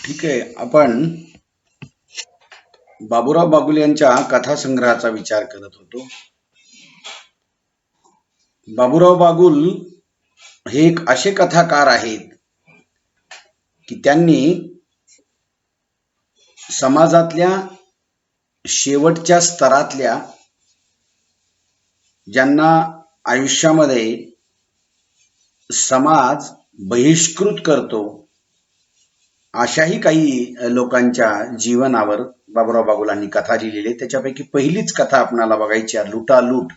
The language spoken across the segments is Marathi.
ठीक आहे. आपण बाबूराव बागुल यांच्या कथासंग्रहाचा विचार करत होतो. बाबूराव बागुल हे एक असे कथाकार आहेत की त्यांनी समाजातल्या शेवटच्या स्तरातल्या ज्यांना आयुष्यामध्ये समाज बहिष्कृत करतो अशाही काही लोकांच्या जीवनावर बाबूराव बागुलांनी कथा लिहिलेली आहे. त्याच्यापैकी पहिलीच कथा आपणाला बघायची आहे, लुटालूट.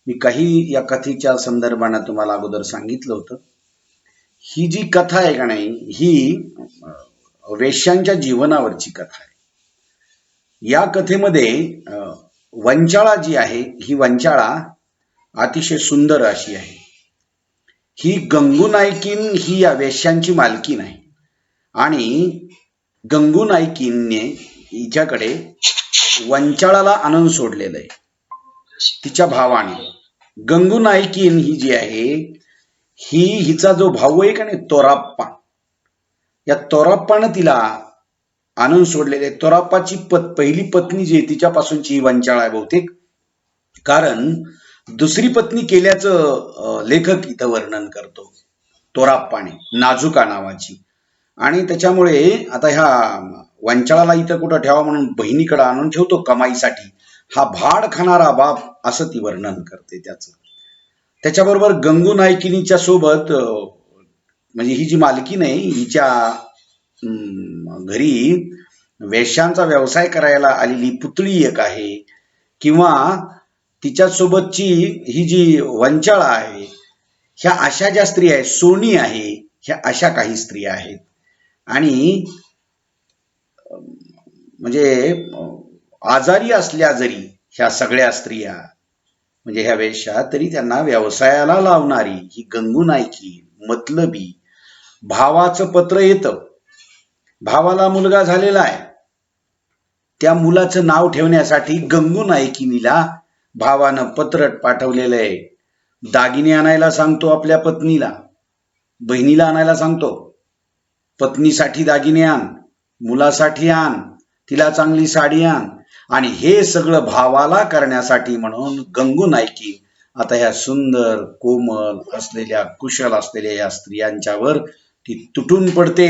मी काही या कथेच्या संदर्भाने तुम्हाला अगोदर सांगितलं होतं. ही जी कथा आहे का नाही, ही वेश्यांच्या जीवनावरची कथा आहे. या कथेमध्ये वंचाळा जी आहे, ही वंचाळा अतिशय सुंदर अशी आहे. ही गंगू नायकीन ही या वेश्यांची मालकीन आहे आणि गंगू नायकीनने हिच्याकडे वंचाळाला आणून सोडलेलं आहे तिच्या भावाने. गंगू नायकीन ही जी आहे, ही हिचा जो भाऊ आहे का नाही तोराप्पा, या तोराप्पानं तिला आणून सोडलेले. तोराप्पाची पहिली पत्नी जी आहे तिच्यापासूनची ही वंचाळा आहे बहुतेक, कारण दुसरी पत्नी केल्याचं लेखक इथं वर्णन करतो तोराप्पाने, नाजुका नावाची. आणि त्याच्यामुळे आता ह्या वंचाळाला इथं कुठं ठेवा म्हणून बहिणीकडे आणून ठेवतो कमाईसाठी. हा भाड खाणारा बाप असं ती वर्णन करते त्याचं. त्याच्याबरोबर गंगू नायकिनीच्या सोबत म्हणजे ही जी मालकीन आहे हिच्या घरी वेश्यांचा व्यवसाय करायला आलेली पुतळी एक आहे, किंवा तिच्यासोबतची ही जी वंचाळा आहे, ह्या अशा ज्या स्त्रिया आहेत, सोनी आहे, ह्या अशा काही स्त्रिया आहेत. आणि म्हणजे आजारी असल्या जरी ह्या सगळ्या स्त्रिया म्हणजे ह्या वेश्या, तरी त्यांना व्यवसायाला लावणारी ही गंगू नायकी मतलबी. भावाचं पत्र येतं, भावाला मुलगा झालेला आहे, त्या मुलाचं नाव ठेवण्यासाठी गंगू नायकिनीला भावानं पत्र पाठवलेलं आहे. दागिने आणायला सांगतो आपल्या पत्नीला, बहिणीला आणायला सांगतो. पत्नीसाठी दागिने आण, मुलासाठी आण, तिला चांगली साडी आण. आणि हे सगळं भावाला करण्यासाठी म्हणून गंगू नायकी आता ह्या सुंदर कोमल असलेल्या कुशल असलेल्या या स्त्रियांच्यावर ती तुटून पडते.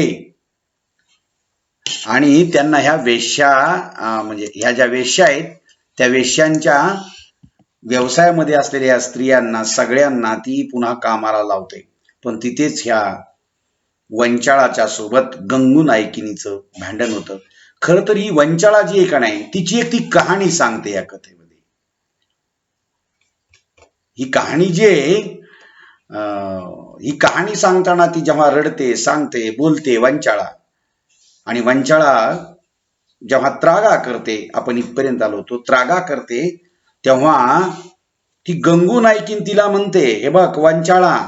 आणि त्यांना ह्या वेश्या म्हणजे ह्या ज्या वेश्या आहेत त्या वेश्यांच्या व्यवसायामध्ये असलेल्या स्त्रियांना सगळ्यांना ती पुन्हा कामाला लावते. पण तिथेच ह्या वंचाळाच्या सोबत गंगू नायकिनीचं भांडण होतं. खर तर ही वंचाळा जी आहे का नाही, तिची एक ती कहाणी सांगते या कथेमध्ये. ही कहाणी जी आहे, ही कहाणी सांगताना ती जेव्हा रडते, सांगते, बोलते वंचाळा, आणि वंचाळा जेव्हा त्रागा करते, आपण इथपर्यंत आलो होतो, त्रागा करते, तेव्हा ती गंगू नायकीन तिला म्हणते, हे बघ वंचाळा,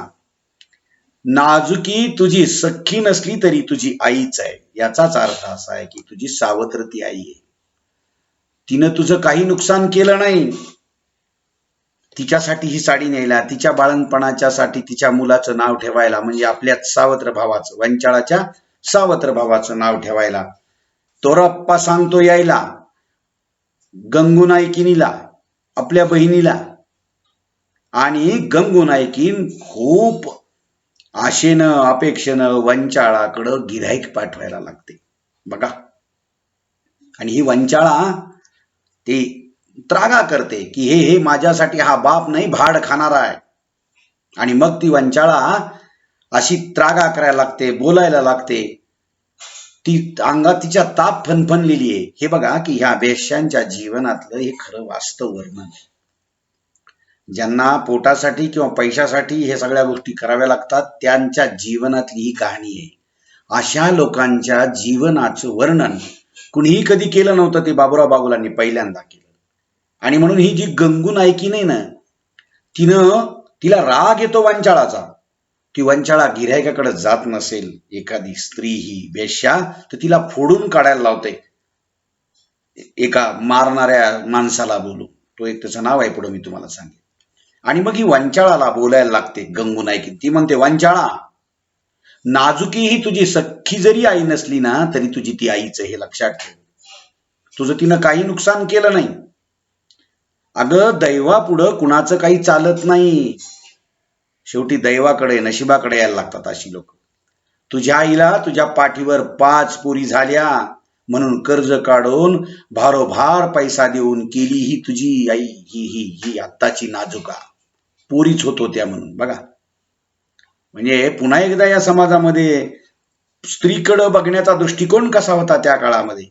नाजुकी तुझी सख्खी नसली तरी तुझी आईच आहे. याचाच अर्थ असा आहे की तुझी सावत्र ती आई आहे. तिनं तुझं काही नुकसान केलं नाही. तिच्यासाठी ही साडी न्यायला, तिच्या बाळणपणाच्या साठी तिच्या मुलाचं नाव ठेवायला, म्हणजे आपल्या सावत्र भावाचं, वंचाळाच्या सावत्र भावाचं नाव ठेवायला तोराप्पा सांगतो यायला गंगू नायकिनीला, आपल्या बहिणीला. आणि गंगू नायकीन खूप आशेनं अपेक्षेनं वंचाळाकडं गिऱ्हाईक पाठवायला लागते बघा. आणि ही वंचाळा ती त्रागा करते की हे माझ्यासाठी हा बाप नाही, भाड खाणारा आहे. आणि मग ती वंचाळा अशी त्रागा करायला लागते, बोलायला लागते. ती अंगात तिच्या ताप फनफनलेली आहे. हे बघा की ह्या वेश्यांच्या जीवनातलं हे खरं वास्तव वर्णन आहे. ज्यांना पोटासाठी किंवा पैशासाठी हे सगळ्या गोष्टी कराव्या लागतात, त्यांच्या जीवनातली ही कहाणी आहे. अशा लोकांच्या जीवनाचं वर्णन कुणीही कधी केलं नव्हतं, ते बाबूराव बागुलांनी पहिल्यांदा केलं. आणि म्हणून ही जी गंगू नायकी नाही ना, तिला राग येतो वंचाळाचा. ती वंचाळा गिऱ्हाईकाकडे जात नसेल एखादी स्त्री ही वेश्या, तर तिला फोडून काढायला लावते एका मारणाऱ्या माणसाला बोलू. तो एक त्याचं नाव आहे, पुढे मी तुम्हाला सांगेन. आणि मग ही वंचाळाला बोलायला लागते गंगू नायकी. ती म्हणते, वंचाळा नाजुकी ही तुझी सख्खी जरी आई नसली ना तरी तुझी ती आईच, हे लक्षात ठेव. तुझं तिनं काही नुकसान केलं नाही. अगं दैवापुढं कुणाचं काही चालत नाही. शेवटी दैवाकडे नशिबाकडे यायला लागतात अशी लोक. तुझ्या आईला तुझ्या पाठीवर 5 पोरी झाल्या म्हणून कर्ज काढून भारोभार पैसा देऊन केली ही तुझी आई. ही ही ही आत्ताची नाजुका पोरीच होत होत्या म्हणून. बघा, म्हणजे पुन्हा एकदा या समाजामध्ये स्त्रीकडे बघण्याचा दृष्टिकोन कसा होता त्या काळामध्ये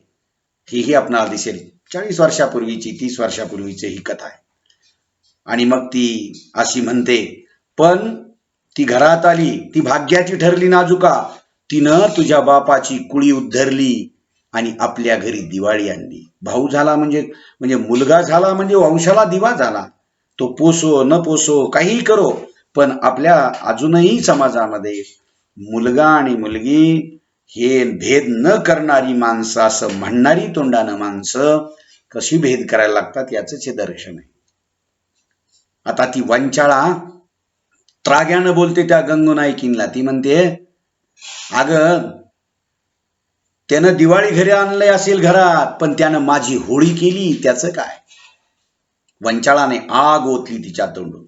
हेही आपणाला दिसेल. 40 वर्षापूर्वीची 30 वर्षापूर्वीची ही कथा आहे. आणि मग ती अशी म्हणते, पण ती घरात आली, ती भाग्याची ठरली नाजुका. तिनं तुझ्या बापाची कुळी उद्धरली आणि आपल्या घरी दिवाळी आणली. भाऊ झाला म्हणजे म्हणजे मुलगा झाला म्हणजे वंशाला दिवा झाला. तो पोसो न पोसो काहीही करो, पण आपल्या अजूनही समाजामध्ये मुलगा आणि मुलगी हे भेद न करणारी माणसं, असं म्हणणारी तोंडानं माणसं कशी भेद करायला लागतात याचंच हे दर्शन आहे. आता ती वंचाळा त्राग्यानं बोलते त्या गंगू नायकींना. ती म्हणते, अगं त्यानं दिवाळी घरी आणलंय असेल घरात, पण त्यानं माझी होळी केली, त्याचं काय? वंचाळाने आग ओतली तिच्या तोंडून.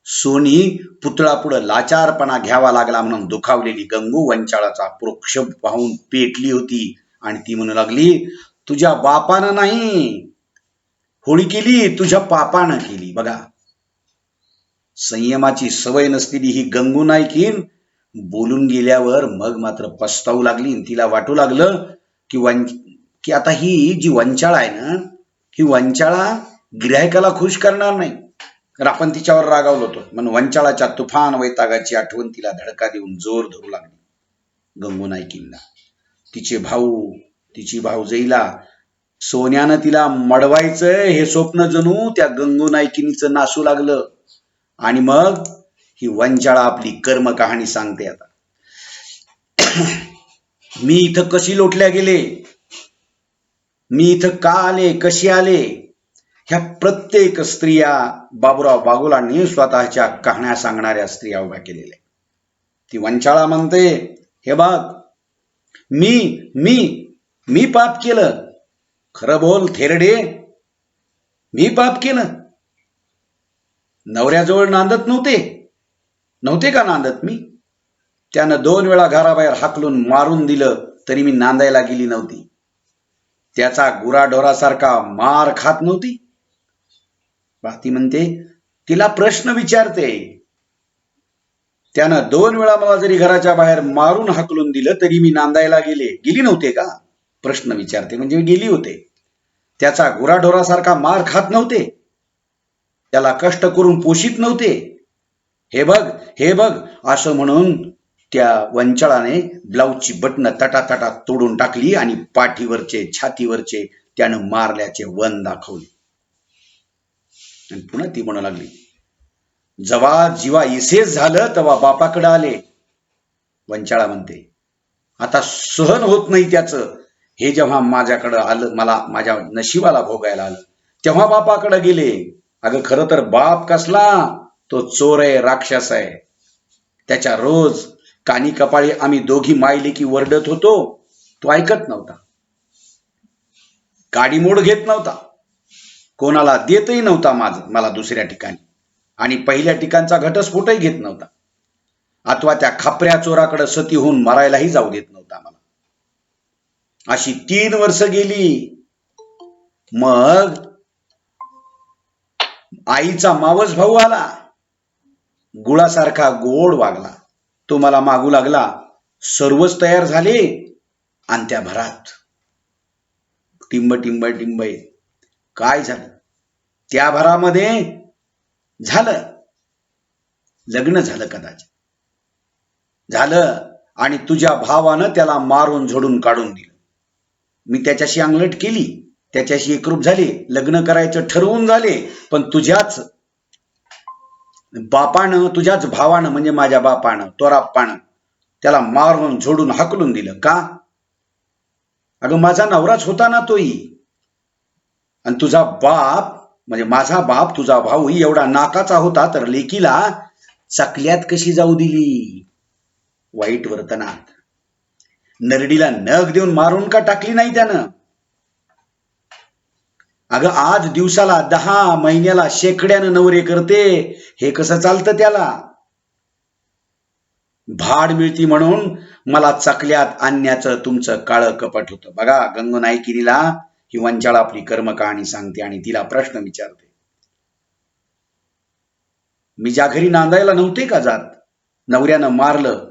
सोनी पुतळा पुढं लाचारपणा घ्यावा लागला म्हणून दुखावलेली गंगू वंचाळाचा प्रोक्षोभ पाहून पेटली होती आणि ती म्हणू लागली, तुझ्या बापानं नाही होळी केली, तुझ्या पापानं केली. बघा, संयमाची सवय नसलेली ही गंगू नायकीन बोलून गेल्यावर मग मात्र पस्तावू लागली. तिला वाटू लागलं की आता ही जी वंचाळा आहे ना, ही वंचाळा गिऱ्हाईकाला खुश करणार नाही. तर आपण तिच्यावर रागावलो होतो म्हणून वंचाळाच्या तुफान वैतागाची आठवण तिला धडका देऊन जोर धरू लागली गंगू नायकींना. तिचे भाऊ, तिची भाऊजाईला सोन्यानं तिला मडवायचंय हे स्वप्न जणू त्या गंगू नायकिनीचं नासू लागलं. आणि मग ही वंचाळा आपली कर्म कहाणी सांगते. आता मी इथं कशी लोटल्या गेले, मी इथं का आले, कशी आले, ह्या प्रत्येक स्त्रिया बाबूराव बागुलांनी स्वतःच्या कहाण्या सांगणाऱ्या स्त्रिया उभ्या केलेल्या. ती वंचाळा म्हणते, हे बघ, मी मी मी पाप केलं. खरं बोल थेरडे, मी पाप केलं. नवऱ्याजवळ नांदत नव्हते का नांदत मी? त्यानं 2 वेळा घराबाहेर हाकलून मारून दिलं तरी मी नांदायला गेली नव्हती. त्याचा गुराढोरासारखा मार खात नव्हती. ती म्हणते, तिला प्रश्न विचारते. त्यानं 2 वेळा मला जरी घराच्या बाहेर मारून हाकलून दिलं तरी मी नांदायला गेली नव्हते का? प्रश्न विचारते म्हणजे मी गेली होते. त्याचा गुराढोरासारखा मार खात नव्हते, त्याला कष्ट करून पोषित नव्हते. हे बघ असं म्हणून त्या वंचाळाने ब्लाऊजची बटणं तटातटा तोडून टाकली आणि पाठीवरचे छातीवरचे त्यानं मारल्याचे वन दाखवले. आणि पुन्हा ती म्हणू लागली, जेव्हा जीवा इसेच झालं तेव्हा बापाकडे आले. वंचाळा म्हणते, आता सहन होत नाही त्याचं हे जेव्हा माझ्याकडं आलं, मला माझ्या नशिबाला भोगायला आलं, तेव्हा बापाकडे गेले. अगं खरं तर बाप कसला, तो चोर आहे, राक्षस आहे. त्याच्या रोज कानी कपाळी आम्ही दोघी मायली की वरडत होतो, तो ऐकत नव्हता, काडीमोड घेत नव्हता, कोणाला देतही नव्हता मला दुसऱ्या ठिकाणी, आणि पहिल्या ठिकाणचा घटस्फोटही घेत नव्हता, अथवा त्या खापऱ्या चोराकडे सती होऊन मरायलाही जाऊ देत नव्हता मला. अशी 3 वर्ष गेली. मग आईचा मावस भाऊ आला, गुळासारखा गोड वागला. तो मला मागू लागला. सर्वच तयार झाले आणि त्या भरात टिंब टिंब टिंब. काय झालं त्या भरामध्ये? झालं लग्न झालं, कदाचित झालं, आणि तुझ्या भावानं त्याला मारून झोडून काढून दिलं. मी त्याच्याशी अंगलट केली, त्याच्याशी एकरूप झाले, लग्न करायचं ठरवून झाले, पण तुझ्याच बापानं, तुझ्याच भावानं म्हणजे माझ्या बापानं, तोराप्पानं त्याला मारून झोडून हाकलून दिलं. का? अगं माझा नवराच होता ना तोही. आणि तुझा बाप म्हणजे माझा बाप, तुझा भाऊही एवढा नाकाचा होता, तर लेकीला चकल्यात कशी जाऊ दिली? वाईट वर्तनात. नरडीला नख देऊन मारून का टाकली नाही त्यानं? अगं आज दिवसाला 10, महिन्याला शेकड्यानं नवरे करते, हे कसं चालतं त्याला? भाड मिळती म्हणून मला चकल्यात आणण्याचं तुमचं काळं कपट होतं. बघा, गंगू नायकिनीला ही वंचाळ आपली कर्म कहाणी सांगते आणि तिला प्रश्न विचारते. मी ज्या घरी नांदायला नव्हते का जात, नवऱ्यानं मारलं,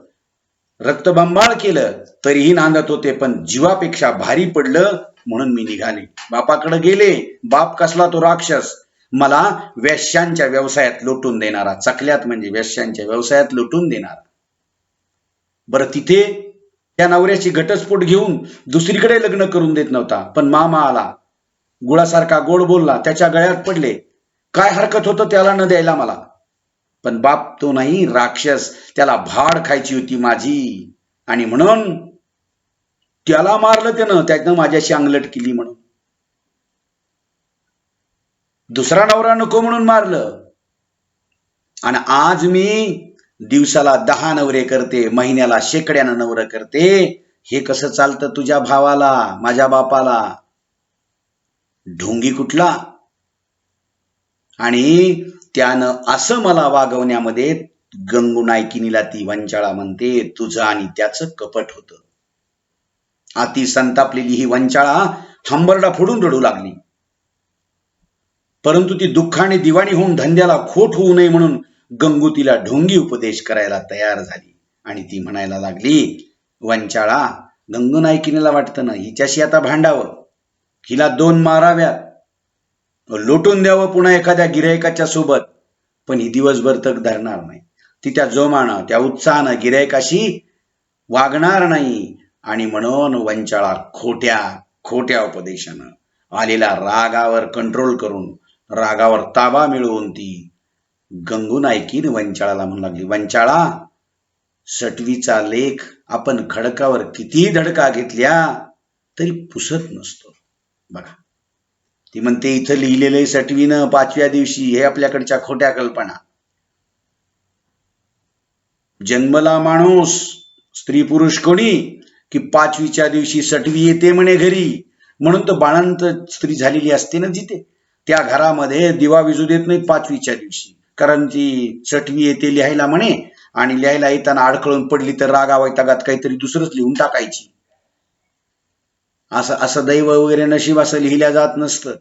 रक्तबंबाळ केलं, तरीही नांदत होते, पण जीवापेक्षा भारी पडलं म्हणून मी निघाले. बापाकडे गेले. बाप कसला तो राक्षस, मला वेश्यांच्या व्यवसायात लुटून देणारा, चकल्यात म्हणजे वेश्यांच्या व्यवसायात लुटून देणारा. बरं, तिथे त्या नवऱ्याची घटस्फोट घेऊन दुसरीकडे लग्न करून देत नव्हता, पण मामा आला, गुळासारखा गोड बोलला, त्याच्या गळ्यात पडले. काय हरकत होतं त्याला न द्यायला मला? पण बाप तो नाही, राक्षस, त्याला भाड खायची होती माझी, आणि म्हणून त्याला मारलं त्यानं माझ्याशी अंगलट केली म्हणून. दुसरा नवरा नको म्हणून मारलं. आणि आज मी दिवसाला 10 नवरे करते, महिन्याला शेकड्यानं नवरं करते. हे कसं चालतं तुझ्या भावाला, माझ्या बापाला? ढोंगी कुठला? आणि त्यानं असं मला वागवण्यामध्ये गंगू नायकिनीला ती वंचाळा म्हणते. तुझं आणि त्याचं कपट होतं. अति संतापलेली ही वंचाळा हंबरडा फोडून रडू लागली. परंतु ती दुःखाने दिवाणी होऊन धंद्याला खोट होऊ नये म्हणून गंगू तिला ढोंगी उपदेश करायला तयार झाली. आणि ती म्हणायला लागली, वंचाळा, गंगू नायकिनीला वाटतं ना हिच्याशी आता भांडावं, हिला 2 माराव्यात, लुटून द्यावं पुन्हा एखाद्या गिरायकाच्या सोबत, पण ही दिवसभर तक धरणार नाही. ती त्या जोमानं, त्या उत्साहानं गिरायकाशी वागणार नाही. आणि म्हणून वंचाळा खोट्या उपदेशानं, आलेल्या रागावर कंट्रोल करून, रागावर ताबा मिळवून ती गंगू नायकीन वंचाळाला म्हणू लागली, वंचाळा, सटवीचा लेख आपण खडकावर किती धडका घेतल्या तरी पुसत नसतो. बघा, ती म्हणते इथं लिहिलेलं सटवीनं 5व्या दिवशी, हे आपल्याकडच्या खोट्या कल्पना. जन्मला माणूस, स्त्री पुरुष कोणी, की 5वीच्या दिवशी सटवी येते म्हणे घरी, म्हणून तर बाळंत स्त्री झालेली असते ना जिथे, त्या घरामध्ये दिवा विजू देत नाही 5वीच्या दिवशी, कारण ती सटवी येते लिहायला म्हणे, आणि लिहायला येताना अडखळून पडली तर रागावैतागात काहीतरी दुसरंच लिहून टाकायची. असं दैव वगैरे नशीब असं लिहिल्या जात नसतं.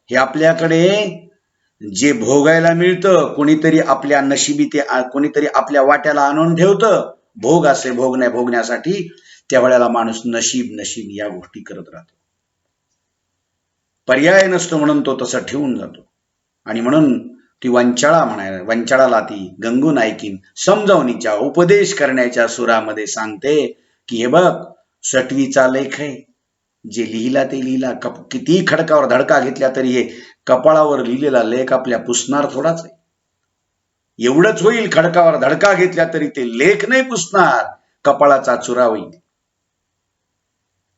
हे आपल्याकडे जे भोगायला मिळतं, कोणीतरी आपल्या नशिबी ते कोणीतरी आपल्या वाट्याला आणून ठेवतं, भोग असे भोगण्यासाठी, त्यावेळेला माणूस नशीब या गोष्टी करत राहतो. पर्याय नसतो म्हणून तो तसा ठेवून जातो. आणि म्हणून ती वंचाळाला ती गंगू नायकीन समजावणीच्या, उपदेश करण्याच्या सुरामध्ये सांगते की हे बघ, सटवीचा लेख आहे, जे लिहिला ते लिहिला, किती खडकावर धडका घेतल्या तरी हे कपाळावर लिहिलेला लेख आपल्या पुसणार थोडाच आहे. एवढंच होईल, खडकावर धडका घेतल्या तरी ते लेख नाही पुसणार, कपाळाचा चुरा होईल.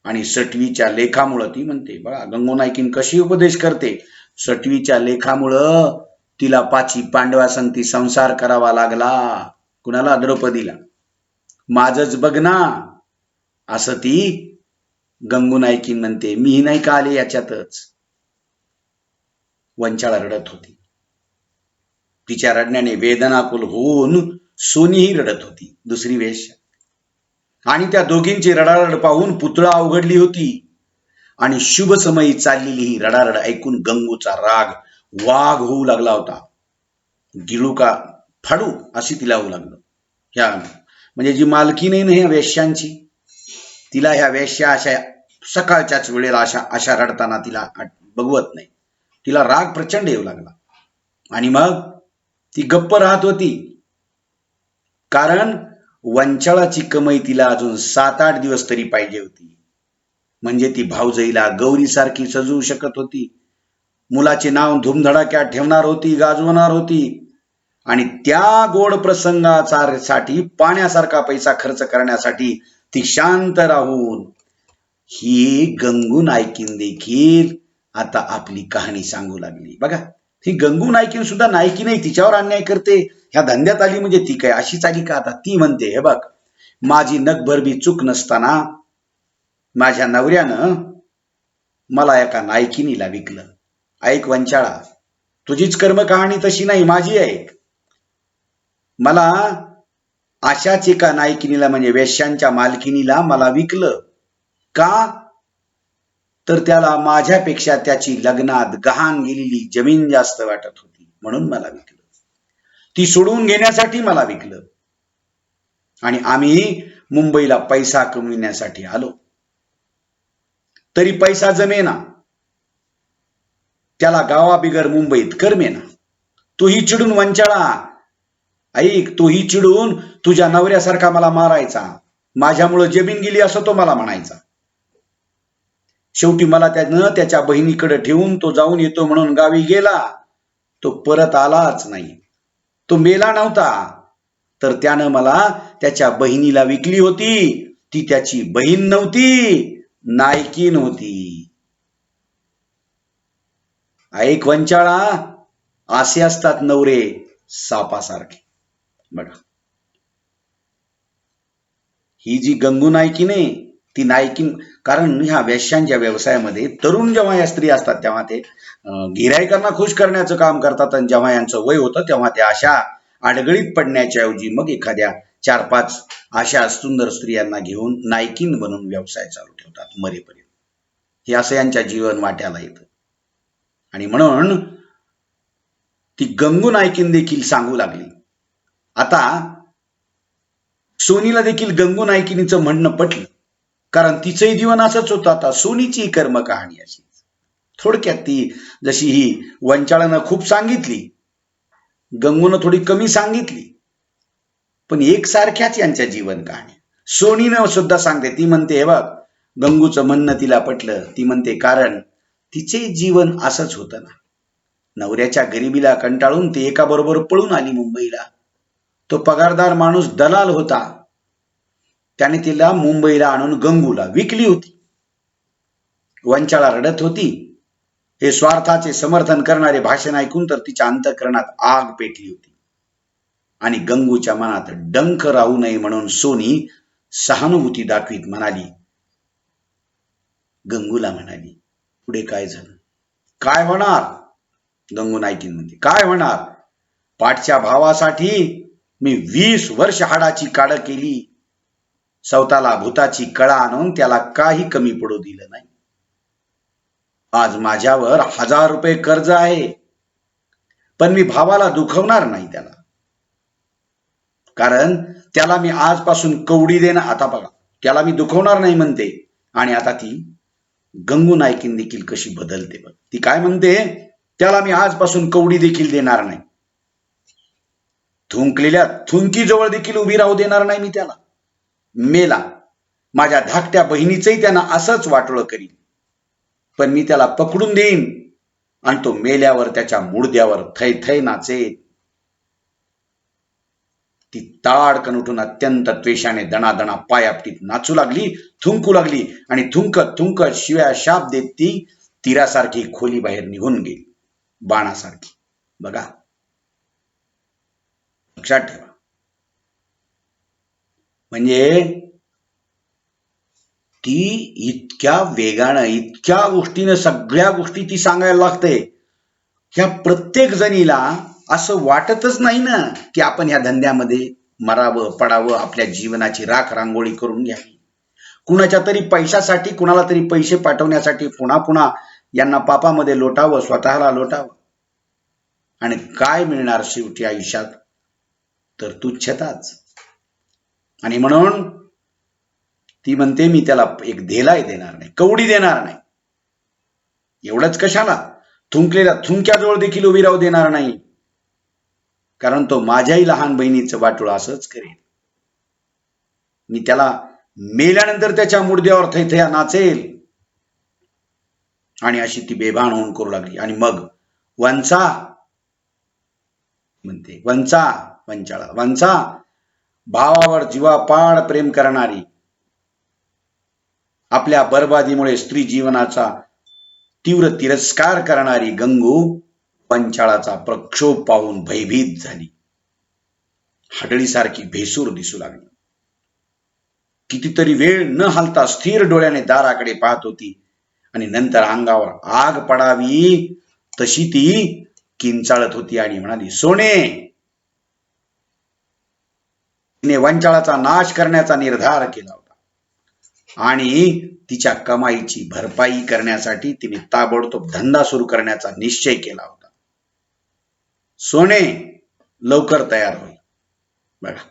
आणि सटवीच्या लेखामुळं, ती म्हणते बघा गंगू नायकीन कशी उपदेश करते, सटवीच्या लेखामुळं तिला 5 पांडवासंगती संसार करावा लागला. कुणाला? द्रौपदीला. माझच बघ ना, असं ती गंगू नायकीन म्हणते. मीही नाही का आले याच्यातच. वंचाळा रडत होती. तिच्या रडण्याने वेदनाकुल होऊन सोनीही रडत होती, दुसरी वेश्या. आणि त्या दोघींची रडारड पाहून पुतळा अवघडली होती. आणि शुभ समयी चाललेली ही रडारड ऐकून गंगूचा राग वाघ होऊ लागला होता. गिळू का फाडू अशी तिला होऊ लागलं. ह्या म्हणजे जी मालकी नाही ना ह्या वेश्यांची, तिला ह्या वेश्या अशा सकाळच्याच वेळेला अशा रडताना तिला बघवत नाही. तिला राग प्रचंड येऊ लागला. आणि मग ती गप्प राहत होती, कारण वंचाळाची कमाई तिला अजून 7-8 दिवस तरी पाहिजे होती. म्हणजे ती भाऊजाईला गौरीसारखी सजवू शकत होती, मुलाचे नाव धूमधडाक्यात ठेवणार होती, गाजवणार होती. आणि त्या गोड प्रसंगासाठी पाण्यासारखा पैसा खर्च करण्यासाठी ती शांत राहून ही गंगू नायकीन देखील आता आपली कहाणी सांगू लागली. बघा, ही गंगू नायकीन सुद्धा नायकी नाही, तिच्यावर अन्याय करते ह्या धंद्यात आली म्हणजे ती काय अशीच आली का आता? ती म्हणते, हे बघ, माझी नगभर बी चूक नसताना माझ्या नवऱ्यानं मला एका नायकिनीला विकलं. ऐक वंचाळा, तुझीच कर्म कहाणी तशी नाही, माझी ऐक. मला अशाच एका नायकिनीला म्हणजे वेश्यांच्या मालकिनीला मला विकलं. का? तर त्याला माझ्यापेक्षा त्याची लग्नात गहाण गेलेली जमीन जास्त वाटत होती, म्हणून मला विकलं. ती सोडवून घेण्यासाठी मला विकलं. आणि आम्ही मुंबईला पैसा कमविण्यासाठी आलो. तरी पैसा जमेना, त्याला गावाबिगर मुंबईत करमेना. तूही चिडून वंचाळा, ऐक, तूही चिडून तुझ्या नवऱ्यासारखा मला मारायचा, माझ्यामुळे जमीन गेली असं तो मला म्हणायचा. शेवटी मला त्यानं त्याच्या बहिणीकडे ठेवून तो जाऊन येतो म्हणून गावी गेला. तो परत आलाच नाही. तो मेला नव्हता, तर त्यानं मला त्याच्या बहिणीला विकली होती. ती त्याची बहीण नव्हती, नायकीन होती. ऐक वंचाळा, असे असतात नवरे सापासारखे. बघा, ही जी गंगू नायकीन आहे, ती नायकीन, कारण ह्या वेश्यांच्या व्यवसायामध्ये तरुण जेव्हा या स्त्री असतात तेव्हा ते गिऱ्हाईकांना खुश करण्याचं काम करतात, आणि जेव्हा यांचं वय होतं तेव्हा ते अशा अडगळीत पडण्याच्या ऐवजी मग एखाद्या 4-5 अशा सुंदर स्त्रियांना घेऊन नायकीन बनून व्यवसाय चालू ठेवतात मरेपर्यंत. हे असं यांच्या जीवन वाट्याला येतं. आणि म्हणून ती गंगू नायकीन देखील सांगू लागली. आता सोनीला देखील गंगू नायकिनीचं म्हणणं पटलं, कारण तिचंही जीवन असंच होतं. आता सोनीची कर्म कहाणी अशी. थोडक्यात ती जशी ही वंचाळानं खूप सांगितली, गंगूनं थोडी कमी सांगितली, पण एकसारख्याच यांच्या जीवन कहाणी. सोनीनं सुद्धा सांगते, ती म्हणते, हे बघ, गंगूचं म्हणणं तिला पटलं. ती म्हणते, कारण तिचे जीवन असंच होतं ना. नवऱ्याच्या गरिबीला कंटाळून ती एका बरोबर पळून आली मुंबईला. तो पगारदार माणूस दलाल होता, त्याने तिला मुंबईला आणून गंगूला विकली होती. वंचाळा रडत होती. हे स्वार्थाचे समर्थन करणारे भाषण ऐकून तर तिच्या अंतःकरणात आग पेटली होती. आणि गंगूच्या मनात डंख राहू नये म्हणून सोनी सहानुभूती दाखवीत म्हणाली, गंगूला म्हणाली, पुढे काय झालं? काय होणार? गंगू नायकीन म्हणते, काय होणार? पाठच्या भावासाठी मी 20 वर्ष हाडाची काढ केली. स्वतःला भूताची कळा आणून त्याला काही कमी पडू दिलं नाही. आज माझ्यावर 1000 रुपये कर्ज आहे, पण मी भावाला दुखवणार नाही त्याला, कारण त्याला मी आजपासून कवडी देणार. आता बघा, त्याला मी दुखवणार नाही म्हणते. आणि आता ती गंगू नायकीन देखील कशी बदलते बघ. ती काय म्हणते, त्याला मी आजपासून कवडी देखील देणार नाही. थुंकलेल्या थुंकीजवळ देखील उभी राहू देणार नाही मी त्याला. मेला, माझ्या धाकट्या बहिणीचंही त्यांना असंच वाटोळं करीन, पण मी त्याला पकडून देईन आणि तो मेल्यावर त्याच्या मुडद्यावर थै थै नाचेल. ती ताडकन उठून अत्यंत त्वेषाने दणादणा पाय आपटीत नाचू लागली, थुंकू लागली, आणि थुंकत थुंकत शिव्या शाप देत ती तीरासारखी खोली बाहेर निघून गेली, बाणासारखी. बघा, लक्षात ठेवा. म्हणजे ती इतक्या वेगानं, इतक्या गोष्टीनं, सगळ्या गोष्टी ती सांगायला लागते. ह्या प्रत्येक जणीला असं वाटतच नाही ना की आपण ह्या धंद्यामध्ये मरावं, पडावं, आपल्या जीवनाची राख रांगोळी करून घ्यावी. कुणाच्या तरी पैशासाठी, कुणाला तरी पैसे पाठवण्यासाठी पुन्हा पुन्हा यांना पापामध्ये लोटावं, स्वतःला लोटावं. आणि काय मिळणार शेवटी आयुष्यात? तर तुच्छताच. आणि म्हणून ती म्हणते, मी त्याला एक धेलाय देणार नाही, कवडी देणार नाही. एवढंच कशाला, थुंकलेल्या थुंक्याजवळ देखील उभी राहू देणार नाही, कारण तो माझ्याही लहान बहिणीचं वाटोळं असंच करेल. मी त्याला मेल्यानंतर त्याच्या मुडद्यावर थैथया नाचेल. आणि अशी ती बेभान होऊन करू लागली. आणि मग वंचा म्हणते, वंचा, वंचाळा, वंचा, भावावर जीवापाड प्रेम करणारी, आपल्या बर्बादीमुळे स्त्री जीवनाचा तीव्र तिरस्कार करणारी गंगू वंचाळाचा प्रक्षोभ पाहून भयभीत झाली. हडळीसारखी भेसूर दिसू लागली. कितीतरी वेळ न हालता स्थिर डोळ्याने दाराकडे पाहत होती आणि नंतर अंगावर आग पडावी तशी ती किंचाळत होती आणि म्हणाली, सोने. तिने वंचाळाचा नाश करण्याचा निर्धार केला होता आणि तिच्या कमाईची भरपाई करण्यासाठी तिने ताबडतोब धंदा सुरू करण्याचा निश्चय केला होता. सोने, लवकर तयार होईल. बघा,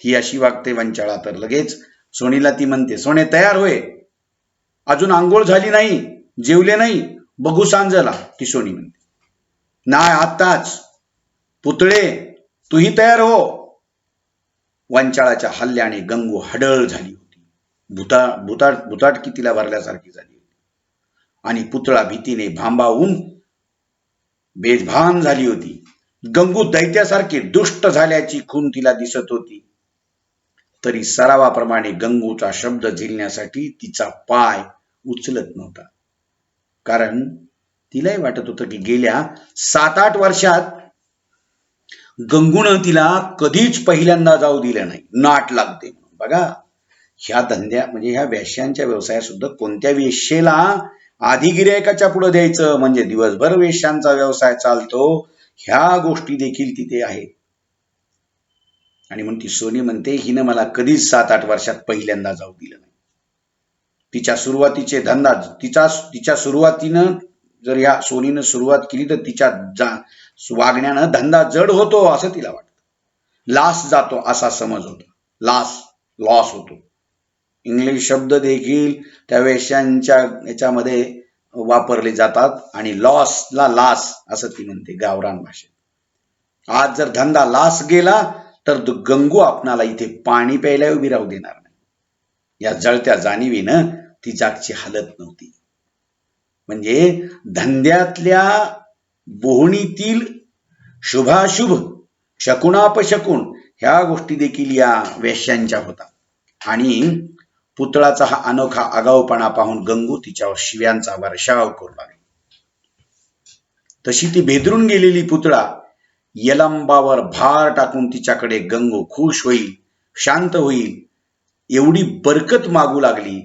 ही अशी वागते वंचाळा तर लगेच सोनीला ती म्हणते, सोने तयार होय. अजून आंघोळ झाली नाही, जेवले नाही, बघू सांजला. ती सोनी म्हणते, नाही आत्ताच. पुतळे, तूही तयार हो. वंचाळाच्या हल्ल्याने गंगू हडळ झाली होती. भुताटकी तिला भरल्यासारखी झाली होती आणि पुतळा भीतीने भांबावून बेभान झाली होती. गंगू दैत्यासारखी दुष्ट झाल्याची खून तिला दिसत होती. तरी सरावाप्रमाणे गंगूचा शब्द झेलण्यासाठी तिचा पाय उचलत नव्हता. कारण तिलाही वाटत होतं की गेल्या 7-8 वर्षात गंगूनं तिला कधीच पहिल्यांदा जाऊ दिलं नाही. नाट लागते. बघा, ह्या धंद्या म्हणजे ह्या वेश्यांच्या व्यवसायात सुद्धा कोणत्या वेश्येला आधी गिऱ्हाईकाच्या पुढे द्यायचं म्हणजे दिवसभर वेश्यांचा व्यवसाय चालतो. ह्या गोष्टी देखील तिथे आहेत. आणि म्हणून ती सोनी म्हणते, हिनं मला कधीच 7-8 वर्षात पहिल्यांदा जाऊ दिलं नाही. तिच्या सुरुवातीचे धंदा तिच्या सुरुवातीनं जर या सोनीनं सुरुवात केली तर तिच्या वागण्यानं धंदा जड होतो असं तिला वाटतं. लॉस जातो असा समज होतो. लॉस होतो. इंग्लिश शब्द देखील त्या वेश्यांच्या याच्यामध्ये वापरले जातात आणि लॉसला लास असं ती म्हणते गावरान भाषेत. आज जर धंदा लास गेला तर गंगू आपणाला इथे पाणी प्यायला उभी राहू देणार नाही. या जळत्या जाणीवीनं ती जागची हालत नव्हती. म्हणजे धंद्यातल्या बोहणीतील शुभाशुभ, शकुनापशकुन ह्या गोष्टी देखील या वेश्यांच्या होता. आणि पुतळाचा हा अनोखा आगाऊपणा पाहून गंगू तिच्यावर शिव्यांचा वर्षाव करू लागली. तशी ती भेदरून गेलेली पुतळा यलंबावर भार टाकून तिच्याकडे गंगू खुश होईल, शांत होईल एवढी बरकत मागू लागली.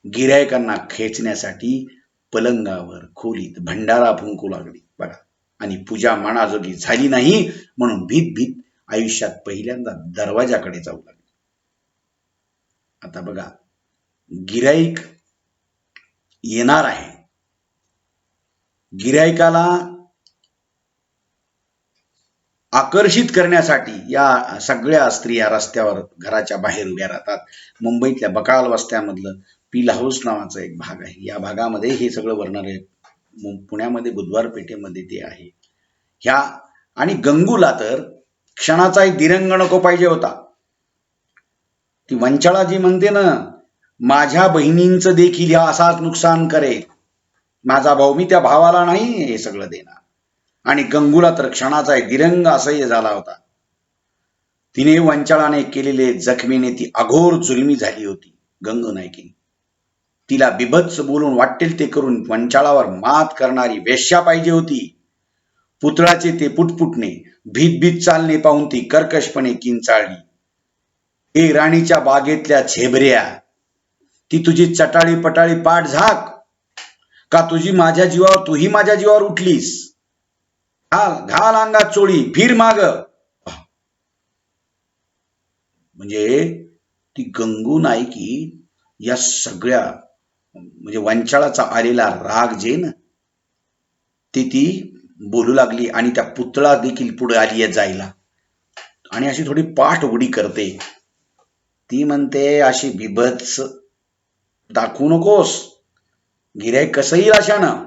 गिऱ्हाईकांना खेचण्यासाठी पलंगावर खोलीत भंडारा फुंकू लागली. बघा, आणि पूजा मनाजोगी झाली नाही म्हणून भीत भीत आयुष्यात पहिल्यांदा दरवाजाकडे जाऊ लागली. आता बघा, गिऱ्हाईक येणार आहे. गिऱ्हाईकाला आकर्षित करण्यासाठी या सगळ्या स्त्रिया रस्त्यावर घराच्या बाहेर उभ्या राहतात. मुंबईतल्या बकाल वस्त्यामधलं पील हाऊस नावाचा एक भाग आहे. या भागामध्ये हे सगळं वर्णन आहे. पुण्यामध्ये बुधवार पेठेमध्ये ते आहे. ह्या आणि गंगूला तर क्षणाचाही दिरंग नको पाहिजे होता. ती वंचाळा जी म्हणते ना, माझ्या बहिणींचं देखील ह्या असाच नुकसान करेल. माझा भाऊ, मी त्या भावाला नाही हे सगळं देणार. आणि गंगूला तर क्षणाचा दिरंग असह्य झाला होता. तिने वंचाळाने केलेले जखमीने ती अघोर जुलमी झाली होती. गंगू नायकी तिला बिभत्स बोलून वाटेल ते करून वंचाळावर मात करणारी वेश्या पाहिजे होती. पुतळाचे ते पुटपुटणे, भीत भीत चालणे पाहून ती कर्कशपणे किंचाळली. ए राणीच्या बागेतल्या झेबऱ्या, ती तुझी चटाळी पटाळी पाठ झाक का तुझी माझ्या जीवावर, तूही माझ्या जीवावर उठलीस. घाल अंगात चोळी, फिर माग. म्हणजे ती गंगू नायकी या सगळ्या म्हणजे वंचाळाचा आलेला राग जे ना ती बोलू लागली. आणि त्या पुतळा देखील पुढे आली आहे जायला आणि अशी थोडी पाठ उघडी करते. ती म्हणते, अशी बिभत्स दाखवू नकोस. गिऱ्हाईक कसं येईल अशानं,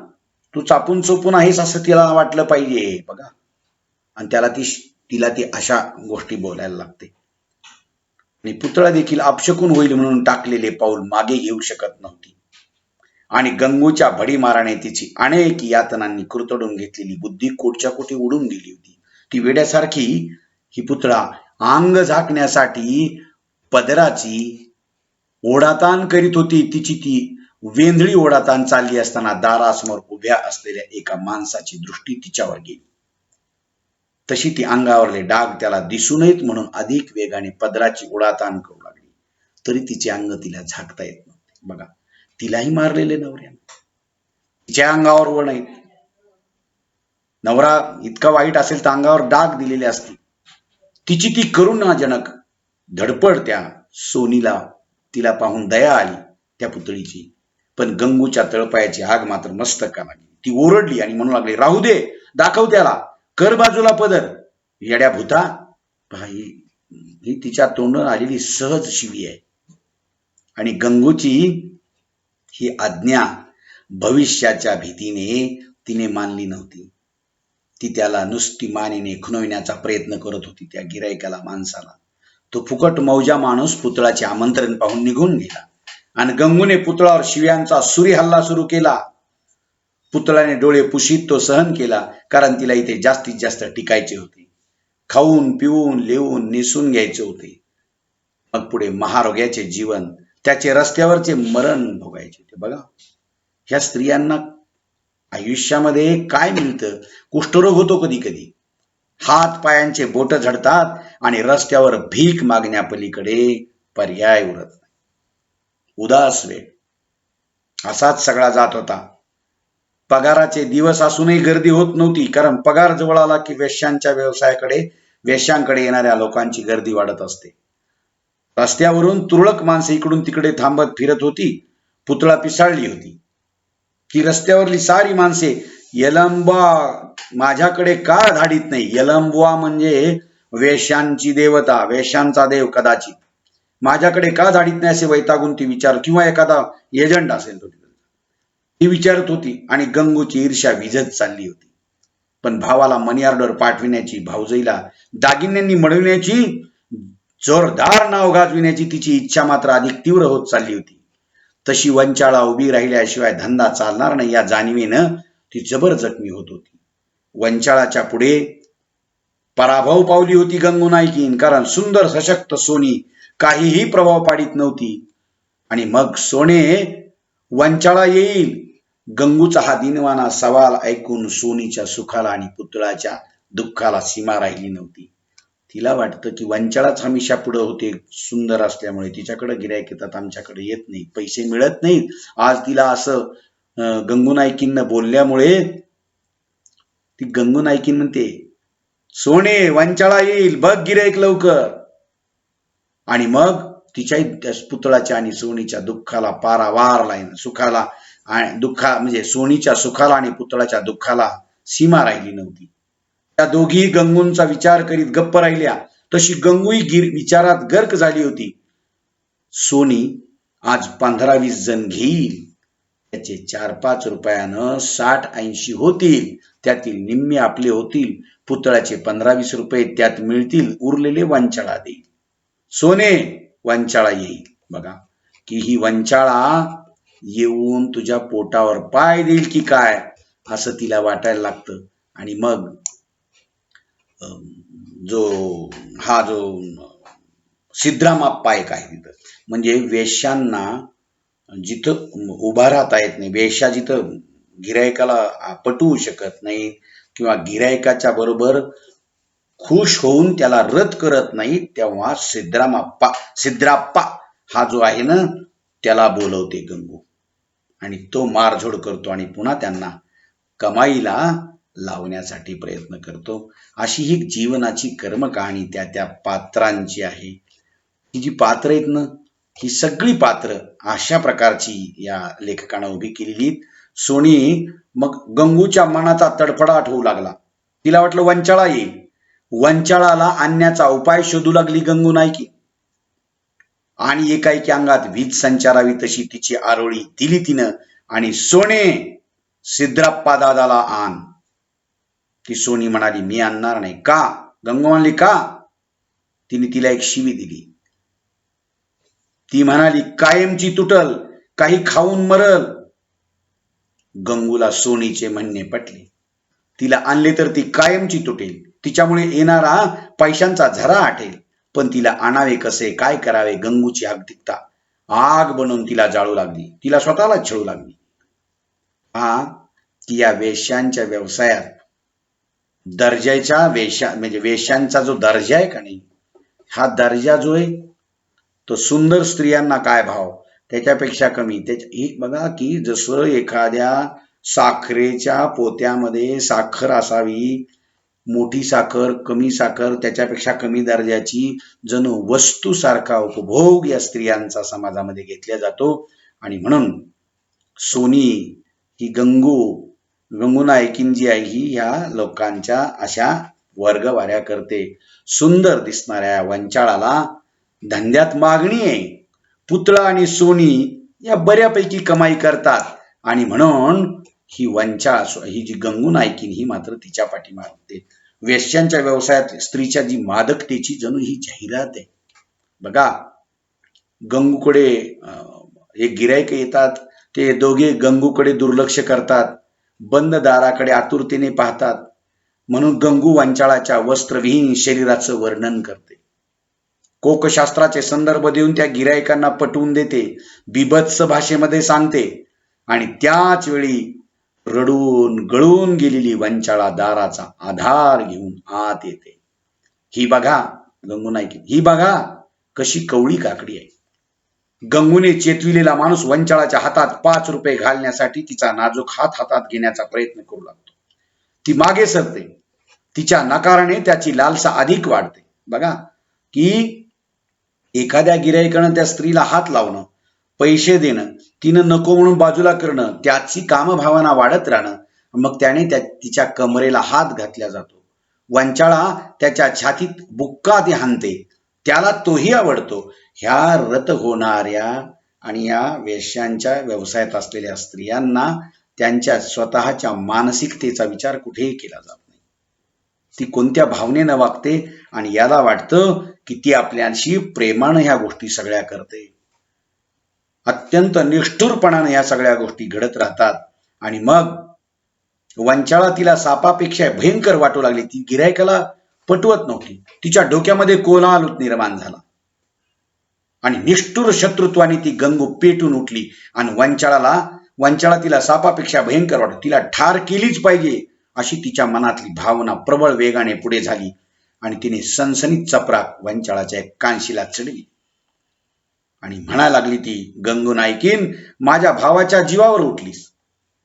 तू चापून चोपून आहेस असं तिला वाटलं पाहिजे. बघा, आणि तिला ती अशा गोष्टी बोलायला लागते. आणि पुतळा देखील अपशकून होईल म्हणून टाकलेले पाऊल मागे घेऊ शकत नव्हती. आणि गंगूच्या भडीमाराने तिची अनेक यातनांनी कुरतडून घेतलेली बुद्धी कोटच्या कोटी उडून गेली होती. ती वेड्यासारखी ही पुतळा अंग झाकण्यासाठी पदराची ओढाताण करीत होती. तिची ती वेंधळी ओढाताण चालली असताना दारासमोर उभ्या असलेल्या एका माणसाची दृष्टी तिच्यावर गेली. तशी ती अंगावरले डाग त्याला दिसू नयेत म्हणून अधिक वेगाने पदराची उडाताण करू लागली. तरी तिचे अंग तिला झाकता येत नव्हते. बघा, तिलाही मारलेले नवऱ्याने, तिच्या अंगावर व नाहीत. नवरा इतका वाईट असेल तर अंगावर डाग दिलेले असतील. तिची ती करुणाजनक धडपड त्या सोनीला, तिला पाहून दया आली त्या पुतळीची. पण गंगूच्या तळपायाची आग मात्र मस्तकाला लागली. ती ओरडली आणि म्हणू लागली, राहू दे, दाखव त्याला, कर बाजूला पदर, येड्या भूता. ही तिच्या तोंडून आलेली सहज शिवी आहे. आणि गंगूची ही आज्ञा भविष्याच्या भीतीने तिने मानली नव्हती. ती त्याला नुसती मानेने खुणविण्याचा प्रयत्न करत होती त्या गिरायकाला, माणसाला. तो फुकट मौजा माणूस पुतळाचे आमंत्रण पाहून निघून गेला आणि गंगूने पुतळावर शिव्यांचा सुरी हल्ला सुरू केला. पुतळाने डोळे पुशीत तो सहन केला, कारण तिला इथे जास्तीत जास्त टिकायचे होते. खाऊन पिऊन लिहून निसून घ्यायचे होते. मग पुढे महारोग्याचे जीवन, त्याचे रस्त्यावरचे मरण भोगायचे होते. बघा, ह्या स्त्रियांना आयुष्यामध्ये काय मिळतं? कुष्ठरोग होतो कधी कधी, हात पायांचे बोट झडतात आणि रस्त्यावर भीक मागण्यापलीकडे पर्याय उरत नाही. उदास वेळ असाच सगळा जात होता. पगाराचे दिवस असूनही गर्दी होत नव्हती, कारण पगार जवळ आला की वेश्यांच्या व्यवसायाकडे, वेश्यांकडे येणाऱ्या लोकांची गर्दी वाढत असते. रस्त्यावरून तुरळक माणसे इकडून तिकडे थांबत फिरत होती. पुतळा पिसाळली होती. ती रस्त्यावरली सारी माणसे, यलंबा माझ्याकडे का धाडीत नाही? यलंबुवा म्हणजे वेश्यांची देवता, वेश्यांचा देव कदाचित. माझ्याकडे का धाडीत नाही असे वैतागून ती विचार, किंवा एखादा एजंट असेल तो ती विचारत होती. आणि गंगूची ईर्ष्या विझत चालली होती. पण भावाला मनी ऑर्डर पाठविण्याची, भाऊजाईला दागिन्यांनी मळविण्याची, जोरदार नाव गाजविण्याची तिची इच्छा मात्र अधिक तीव्र होत चालली होती. तशी वंचाळा उभी राहिल्याशिवाय धंदा चालणार नाही या जाणीवेनं ती जबर जखमी होत होती. वंचाळाच्या पुढे पराभव पावली होती गंगू नायकीन, कारण सुंदर सशक्त सोनी काहीही प्रभाव पाडित नव्हती. आणि मग सोने, वंचाळा येईल. गंगूचा हा दिनवाना सवाल ऐकून सोनीच्या सुखाला आणि पुतळाच्या दुःखाला सीमा राहिली नव्हती. तिला वाटतं की वंचाळाच हमेशा पुढे होते, सुंदर असल्यामुळे तिच्याकडे गिरायक येतात, आमच्याकडे येत नाही, पैसे मिळत नाहीत. आज तिला असं गंगू नायकींना बोलल्यामुळे ती गंगू नायकीन म्हणते, सोने, वंचाळा येईल, बघ गिरायक लवकर. आणि मग तिच्या पुतळाच्या आणि सोनीच्या दुःखाला पारावार लाईन, सुखाला आणि दुःखा म्हणजे सोनीच्या सुखाला आणि पुतळाच्या दुःखाला सीमा राहिली नव्हती. त्या दोघी गंगूंचा विचार करीत गप्प राहिल्या. तशी गंगूही विचारात गर्क झाली होती. सोनी आज 15-20 जण घेईल, त्याचे 4-5 रुपयानं 60-80 होतील, त्यातील निम्मे आपले होतील. पुतळाचे 15-20 रुपये त्यात मिळतील, उरलेले वंचाळा देईल. सोने, वंचाळा येईल. बघा की ही वंचाळा येऊन तुझ्या पोटावर पाय देईल की काय, असं तिला वाटायला लागतं. आणि मग जो सिद्धरामाप्पा एक आहे तिथं, म्हणजे वेश्यांना जिथं उभा राहता येत नाही, वेश्या जिथं गिरायकाला पटवू शकत नाही किंवा गिरायकाच्या बरोबर खुश होऊन त्याला रद्द करत नाही, तेव्हा सिद्धराप्पा हा जो आहे ना, त्याला बोलवते गंगू आणि तो मारझोड करतो आणि पुन्हा त्यांना कमाईला लावण्यासाठी प्रयत्न करतो. अशी ही जीवनाची कर्मकहाणी त्या पात्रांची आहे. ही जी पात्र आहेत ना, ही सगळी पात्र अशा प्रकारची या लेखकानं उभी केलेली. सोनी मग गंगूच्या मनाचा तडफडाट होऊ लागला. तिला वाटलं वंचाळा येईल. वंचाळाला आणण्याचा उपाय शोधू लागली गंगू नायकी. आणि एकाएकी अंगात वीज संचारावी तशी तिची आरोळी दिली तिनं. आणि सोने, सिद्धराप्पा दादाला आण. ती सोनी म्हणाली, मी आणणार नाही. का? गंगू म्हणली, का? तिने तिला एक शिवी दिली. ती म्हणाली, कायमची तुटल, काही खाऊन मरल. गंगूला सोनीचे म्हणणे पटले. तिला आणले तर ती कायमची तुटेल, तिच्यामुळे येणारा पैशांचा झरा आटेल. पण तिला आणावे कसे, काय करावे? गंगूची अगतिकता आग बनवून तिला जाळू लागली, तिला स्वतःला छळू लागली. ती या वेश्यांच्या व्यवसायात दर्जाच्या वेश्या म्हणजे वेश्यांचा जो दर्जा आहे का नाही, हा दर्जा जो आहे तो सुंदर स्त्रियांना काय भाव त्याच्यापेक्षा कमी. ही बघा की जसं एखाद्या साखरेच्या पोत्यामध्ये साखर असावी, मोठी साखर, कमी साखर, त्याच्यापेक्षा कमी दर्जाची जणू वस्तू सारखा उपभोग या स्त्रियांचा समाजामध्ये घेतला जातो. आणि म्हणून सोनी ही गंगू नायकीन जी आहे ही ह्या लोकांच्या अशा वर्गवाऱ्या करते. सुंदर दिसणाऱ्या वंचाळाला धंद्यात मागणी आहे. पुतळा आणि सोनी या बऱ्यापैकी कमाई करतात आणि म्हणून ही वंचाळ ही जी गंगू नायकीन ही मात्र तिच्या पाठीमागते. वेश्यांच्या व्यवसायात स्त्रीच्या जी मादकतेची जणू ही जाहिरात आहे. बघा गंगूकडे एक गिरायक येतात, ते दोघे गंगूकडे दुर्लक्ष करतात, बंद दाराकडे आतुरतेने पाहतात. म्हणून गंगू वंचाळाच्या वस्त्रविहीन शरीराचं वर्णन करते. कोकशास्त्राचे संदर्भ देऊन त्या गिरायकांना पटवून देते, बिभत्स भाषेमध्ये सांगते आणि त्याच वेळी रडून गळून गेलेली वंचाळा दाराचा आधार घेऊन आत येते. ही बघा गंगू नायकी, ही बघा कशी कवळी काकडी आहे. गंगूने चेतविलेला माणूस वंचाळाच्या हातात 5 रुपये घालण्यासाठी तिचा नाजूक हात हातात घेण्याचा प्रयत्न करू लागतो. ती मागे सरते. तिच्या नकाराने त्याची लालसा अधिक वाढते. बघा की एखाद्या गिरायकानं त्या स्त्रीला हात लावणं, पैसे देणं, तिनं नको म्हणून बाजूला करणं, त्याची कामभावना वाढत राहणं, मग त्याने तिच्या कमरेला हात घातला जातो. वंचाळा त्याच्या छातीत बुक्का ती हाणते, त्याला तोही आवडतो. ह्या रत होणाऱ्या आणि या वेश्यांच्या व्यवसायात असलेल्या स्त्रियांना त्यांच्या स्वतःच्या मानसिकतेचा विचार कुठेही केला जात नाही. ती कोणत्या भावनेनं वागते आणि याला वाटतं की ती आपल्याशी प्रेमानं ह्या गोष्टी सगळ्या करते. अत्यंत निष्ठुरपणाने या सगळ्या गोष्टी घडत राहतात आणि मग वंचाळा तिला सापापेक्षा भयंकर वाटू लागली. ती गिरायकाला पटवत नव्हती. तिच्या डोक्यामध्ये कोलाहल निर्माण झाला आणि निष्ठुर शत्रुत्वाने ती गंगू पेटून उठली आणि वंचाळा तिला सापापेक्षा भयंकर वाटत, तिला ठार केलीच पाहिजे अशी तिच्या मनातली भावना प्रबळ वेगाने पुढे झाली आणि तिने सनसनीत चपराक वंचाळाच्या एक कानशीला चढली आणि म्हणायला लागली ती, गंगू नायकीन, माझ्या भावाच्या जीवावर उठलीस,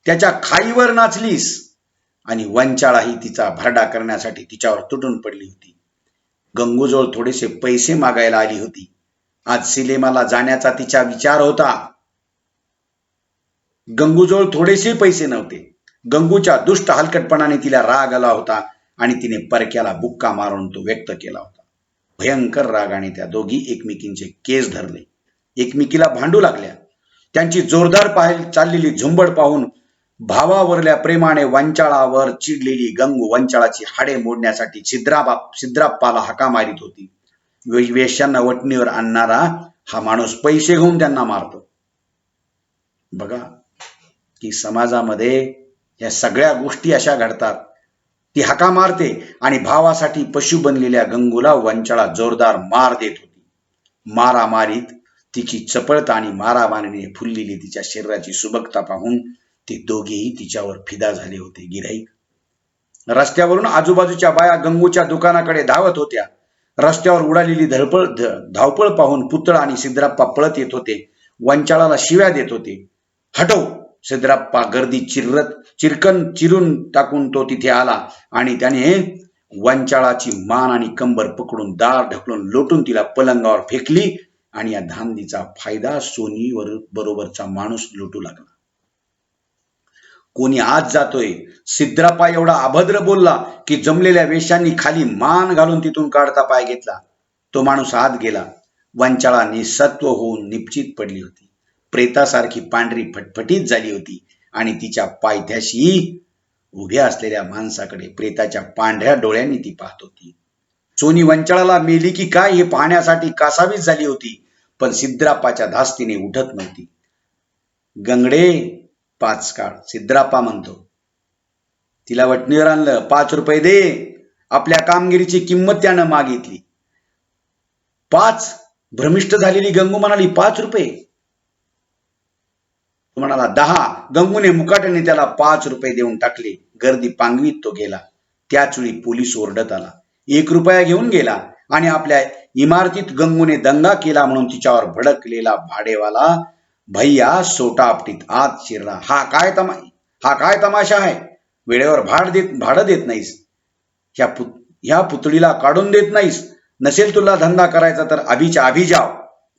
त्याच्या खाईवर नाचलीस. आणि वंचाळा ही तिचा भरडा करण्यासाठी तिच्यावर तुटून पडली होती. गंगूजवळ थोडेसे पैसे मागायला आली होती. आज सिनेमाला जाण्याचा तिचा विचार होता. गंगूजवळ थोडेसे पैसे नव्हते. गंगूच्या दुष्ट हलकटपणाने तिला राग आला होता आणि तिने परक्याला बुक्का मारून तो व्यक्त केला होता. भयंकर रागाने त्या दोघी एकमेकींचे केस धरले, एकमेकीला भांडू लागल्या. त्यांची जोरदार चाललेली झुंबड पाहून भावावरल्या प्रेमाने वंचाळावर चिडलेली गंगू वंचाळाची हाडे मोडण्यासाठी सिद्राप्पाला हाका मारित होती. वेश्यांना वटणीवर आणणारा हा माणूस पैसे घेऊन त्यांना मारतो. बघा की समाजामध्ये या सगळ्या गोष्टी अशा घडतात. ती हाका मारते आणि भावासाठी पशु बनलेल्या गंगूला वंचाळा जोरदार मार देत होती. मारामारीत तिची चपळता आणि मारामारीने फुललेली तिच्या शरीराची सुबकता पाहून ते दोघेही तिच्यावर फिदा झाले होते. गिराईक रस्त्यावरून आजूबाजूच्या बाया गंगूच्या दुकानाकडे धावत होत्या. रस्त्यावर उडालेली धावपळ पाहून पुतळा आणि सिद्राप्पा पळत येत होते. वंचाळाला शिव्या देत होते. हटव! सिद्राप्पा गर्दी चिरून टाकून तो तिथे आला आणि त्याने वंचाळाची मान आणि कंबर पकडून दार ढकलून लोटून तिला पलंगावर फेकली आणि या धांदीचा फायदा सोनी बरोबरचा माणूस लुटू लागला. कोणी आज जातोय, सिद्राप्पा एवढा अभद्र बोलला की जमलेल्या वेश्यांनी खाली मान घालून तिथून काढता पाय घेतला. तो माणूस आत गेला. वंचाळा निसत्व होऊन निपचित पडली होती. प्रेतासारखी पांढरी फटफटीत झाली होती आणि तिच्या पायथ्याशी उभ्या असलेल्या माणसाकडे प्रेताच्या पांढऱ्या डोळ्यांनी ती पाहत होती. सोनी वंचाळाला मेली की काय हे पाहण्यासाठी कासावीस झाली होती, पण सिद्राप्पाच्या धास्तीने उठत नव्हती. गंगडे 5 काळ, सिद्राप्पा म्हणतो. तिला वटणीवर आणलं, 5 रुपये दे. आपल्या कामगिरीची किंमत त्यानं मागितली. 5? भ्रमिष्ट झालेली गंगू म्हणाली, 5 रुपये? तो म्हणाला 10. गंगूने मुकाट्याने त्याला 5 रुपये देऊन टाकले. गर्दी पांगवीत तो गेला. त्याचवेळी पोलीस ओरडत आला. 1 रुपया घेऊन गेला आणि आपल्या इमारतीत गंगूने दंगा केला म्हणून तिच्यावर भडकलेला भाडेवाला भैया सोटा आपटीत आत शिरला. हा काय तमाशा आहे? वेळेवर भाडं देत नाहीस, ह्या पुतळीला काढून देत नाहीस. नसेल तुला धंदा करायचा तर अभिच्या अभि जाव.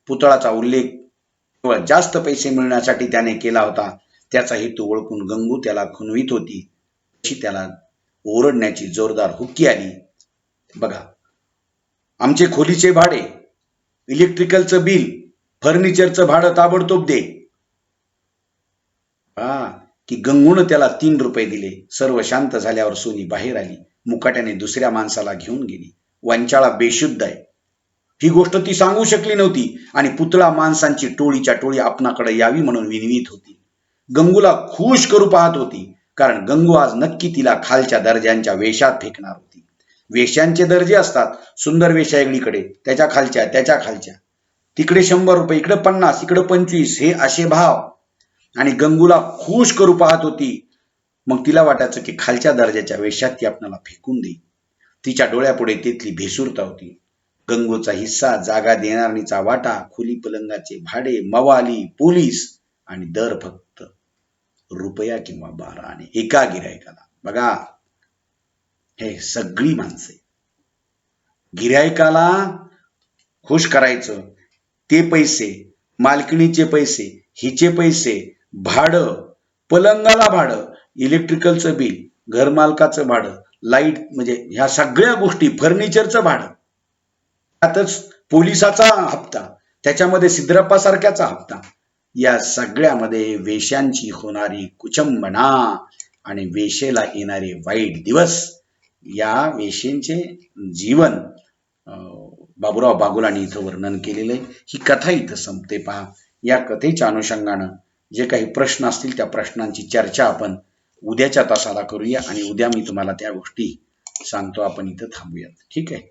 पुतळाचा उल्लेख केवळ जास्त पैसे मिळण्यासाठी त्याने केला होता. त्याचा हेतू ओळखून गंगू त्याला खुणवीत होती. तशी त्याला ओरडण्याची जोरदार हुक्की आली. बघा, आमचे खोलीचे भाडे, इलेक्ट्रिकलचं बिल, फर्निचरचं भाडं ताबडतोब दे. की गंगून त्याला 3 रुपये दिले. सर्व शांत झाल्यावर सोनी बाहेर आली. मुकाट्याने दुसऱ्या माणसाला घेऊन गेली. वंचाळा बेशुद्ध आहे ही गोष्ट ती सांगू शकली नव्हती आणि पुतळा माणसांची टोळीच्या टोळी आपणाकडे यावी म्हणून विनवीत होती. गंगूला खुश करू पाहत होती, कारण गंगू आज नक्की तिला खालच्या दर्जांच्या वेशात फेकणार होती. वेशांचे दर्जे असतात. सुंदर वेशा वेगळीकडे, त्याच्या खालच्या, तिकडे 100 रुपये, इकडे 50, इकडे 25, हे असे भाव. आणि गंगूला खुश करू पाहत होती. मग तिला वाटायचं की खालच्या दर्जाच्या वेशात ती आपल्याला फेकून देईल. तिच्या डोळ्यापुढे तिथली भेसूरता होती. गंगूचा हिस्सा, जागा देणारणीचा वाटा, खुली पलंगाचे भाडे, मवाली, पोलीस आणि दर फक्त ₹1 किंवा 12 आणे एका गिऱ्हाईकाला. बघा, हे सगळी माणसे गिऱ्हाईकाला खुश करायचं. ते पैसे, मालकिणीचे पैसे, हिचे पैसे, भाडं, पलंगाला भाडं, इलेक्ट्रिकलचं बिल, घरमालकाचं भाडं, लाईट, म्हणजे ह्या सगळ्या गोष्टी, फर्निचरचं भाडं, त्यातच पोलिसाचा हप्ता, त्याच्यामध्ये सिद्धरप्पा सारख्याचा हप्ता, या सगळ्यामध्ये वेश्यांची होणारी कुचंबना आणि वेशेला येणारे वाईट दिवस, या वेशेंचे जीवन बाबूराव बागुलांनी इथं वर्णन केलेलं आहे. ही कथा इथं संपते. पहा, या कथेच्या अनुषंगानं जे काही प्रश्न असतील त्या प्रश्नांची चर्चा आपण उद्याच्या तासाला करूया आणि उद्या मी तुम्हाला त्या गोष्टी सांगतो. आपण इथं थांबूयात. ठीक आहे.